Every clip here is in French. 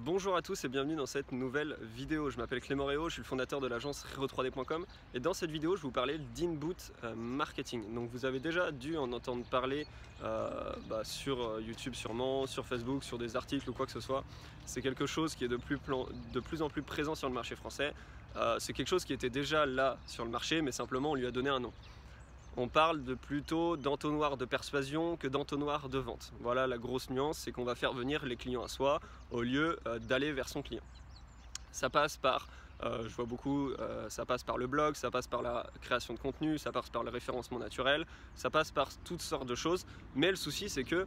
Bonjour à tous et bienvenue dans cette nouvelle vidéo. Je m'appelle Clément Réau, je suis le fondateur de l'agence Reo3D.com et dans cette vidéo je vais vous parler d'inboot marketing. Donc vous avez déjà dû en entendre parler sur YouTube sûrement, sur Facebook, sur des articles ou quoi que ce soit. C'est quelque chose qui est de plus en plus présent sur le marché français. C'est quelque chose qui était déjà là sur le marché mais simplement on lui a donné un nom. On parle plutôt d'entonnoir de persuasion que d'entonnoir de vente. Voilà la grosse nuance, c'est qu'on va faire venir les clients à soi au lieu d'aller vers son client. Ça passe par, je vois beaucoup, ça passe par le blog, ça passe par la création de contenu, ça passe par le référencement naturel, ça passe par toutes sortes de choses. Mais le souci c'est que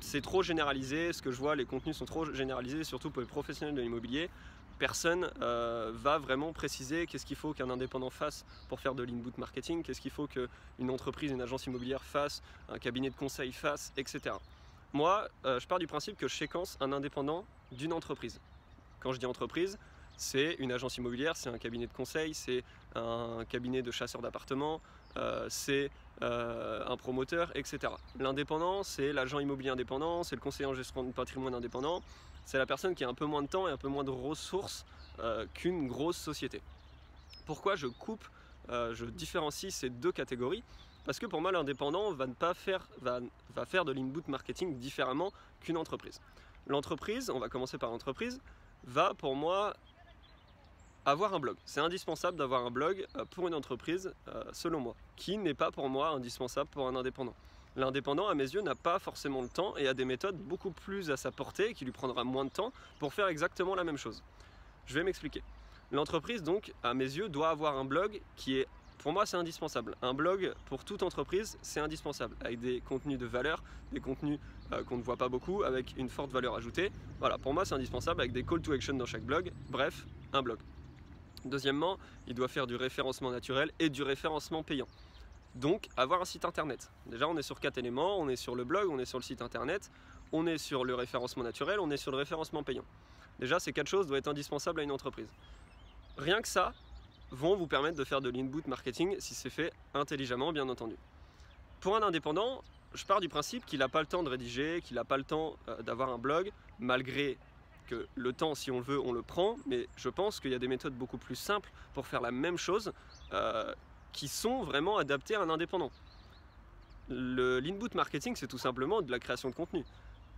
c'est trop généralisé, ce que je vois, les contenus sont trop généralisés, surtout pour les professionnels de l'immobilier. Personne va vraiment préciser qu'est-ce qu'il faut qu'un indépendant fasse pour faire de l'inboot marketing, qu'est-ce qu'il faut qu'une entreprise, une agence immobilière fasse, un cabinet de conseil fasse, etc. Moi, je pars du principe que je séquence un indépendant d'une entreprise. Quand je dis entreprise, c'est une agence immobilière, c'est un cabinet de conseil, c'est un cabinet de chasseurs d'appartements, c'est un promoteur, etc. L'indépendant, c'est l'agent immobilier indépendant, c'est le conseiller en gestion de patrimoine indépendant, c'est la personne qui a un peu moins de temps et un peu moins de ressources qu'une grosse société. Pourquoi je je différencie ces deux catégories? Parce que pour moi, l'indépendant va faire de l'inboot marketing différemment qu'une entreprise. L'entreprise, on va commencer par l'entreprise, va pour moi avoir un blog. C'est indispensable d'avoir un blog pour une entreprise, selon moi, qui n'est pas pour moi indispensable pour un indépendant. L'indépendant, à mes yeux, n'a pas forcément le temps et a des méthodes beaucoup plus à sa portée, qui lui prendra moins de temps pour faire exactement la même chose. Je vais m'expliquer. L'entreprise, donc, à mes yeux, doit avoir un blog qui est, pour moi, c'est indispensable. Un blog, pour toute entreprise, c'est indispensable, avec des contenus de valeur, des contenus qu'on ne voit pas beaucoup, avec une forte valeur ajoutée. Voilà, pour moi, c'est indispensable, avec des call to action dans chaque blog. Bref, un blog. Deuxièmement, il doit faire du référencement naturel et du référencement payant. Donc, avoir un site internet. Déjà, on est sur 4 éléments, on est sur le blog, on est sur le site internet, on est sur le référencement naturel, on est sur le référencement payant. Déjà, ces 4 choses doivent être indispensables à une entreprise. Rien que ça vont vous permettre de faire de l'inboot marketing si c'est fait intelligemment, bien entendu. Pour un indépendant, je pars du principe qu'il n'a pas le temps de rédiger, qu'il n'a pas le temps d'avoir un blog, malgré que le temps, si on le veut, on le prend, mais je pense qu'il y a des méthodes beaucoup plus simples pour faire la même chose qui sont vraiment adaptées à un indépendant. L'inboot marketing, c'est tout simplement de la création de contenu.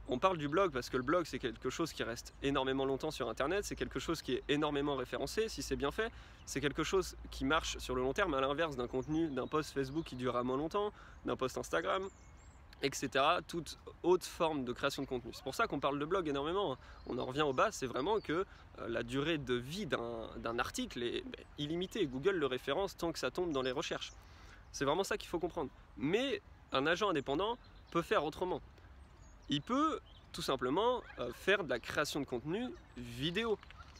On parle du blog parce que le blog, c'est quelque chose qui reste énormément longtemps sur Internet, c'est quelque chose qui est énormément référencé, si c'est bien fait, c'est quelque chose qui marche sur le long terme, à l'inverse d'un contenu, d'un post Facebook qui durera moins longtemps, d'un post Instagram, etc. Toute haute forme de création de contenu. C'est pour ça qu'on parle de blog énormément. On en revient au bas, c'est vraiment que la durée de vie d'un article est illimitée. Google le référence tant que ça tombe dans les recherches. C'est vraiment ça qu'il faut comprendre. Mais un agent indépendant peut faire autrement. Il peut tout simplement faire de la création de contenu vidéo.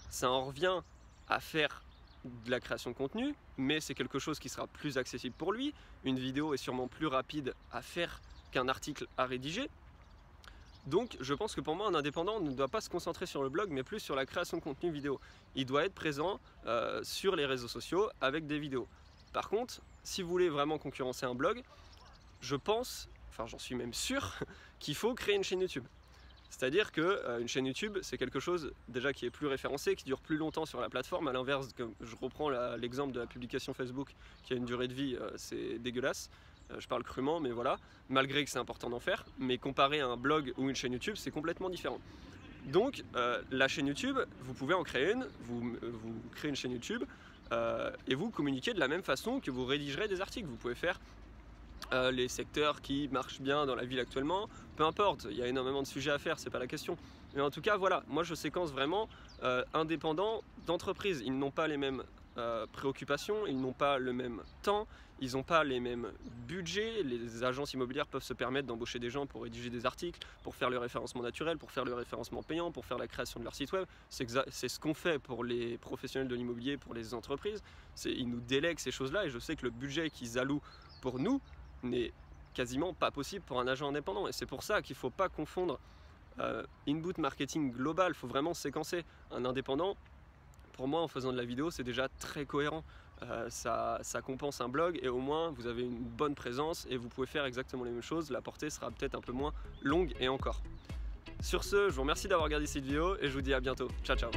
Ça en revient à faire de la création de contenu, mais c'est quelque chose qui sera plus accessible pour lui. Une vidéo est sûrement plus rapide à faire qu'un article à rédiger. Donc je pense que pour moi un indépendant ne doit pas se concentrer sur le blog mais plus sur la création de contenu vidéo. Il doit être présent sur les réseaux sociaux avec des vidéos. Par contre, si vous voulez vraiment concurrencer un blog, je pense, enfin j'en suis même sûr, qu'il faut créer une chaîne YouTube. C'est-à-dire qu'une chaîne YouTube, c'est quelque chose déjà qui est plus référencé, qui dure plus longtemps sur la plateforme, à l'inverse, je reprends l'exemple de la publication Facebook qui a une durée de vie, c'est dégueulasse. Je parle crûment, mais voilà, malgré que c'est important d'en faire, mais comparé à un blog ou une chaîne YouTube, c'est complètement différent. Donc, la chaîne YouTube, vous pouvez en créer une, vous créez une chaîne YouTube et vous communiquez de la même façon que vous rédigerez des articles. Vous pouvez faire les secteurs qui marchent bien dans la ville actuellement, peu importe, il y a énormément de sujets à faire, c'est pas la question. Mais en tout cas, voilà, moi je séquence vraiment indépendants d'entreprises. Ils n'ont pas les mêmes préoccupations, ils n'ont pas le même temps, ils n'ont pas les mêmes budgets. Les agences immobilières peuvent se permettre d'embaucher des gens pour rédiger des articles, pour faire le référencement naturel, pour faire le référencement payant, pour faire la création de leur site web. C'est ce qu'on fait pour les professionnels de l'immobilier, pour les entreprises. Ils nous délèguent ces choses-là et je sais que le budget qu'ils allouent pour nous n'est quasiment pas possible pour un agent indépendant. Et c'est pour ça qu'il ne faut pas confondre inboot marketing global, il faut vraiment séquencer. Un indépendant, pour moi, en faisant de la vidéo, c'est déjà très cohérent. Ça compense un blog et au moins vous avez une bonne présence et vous pouvez faire exactement les mêmes choses. La portée sera peut-être un peu moins longue et encore. Sur ce, je vous remercie d'avoir regardé cette vidéo et je vous dis à bientôt. Ciao ciao.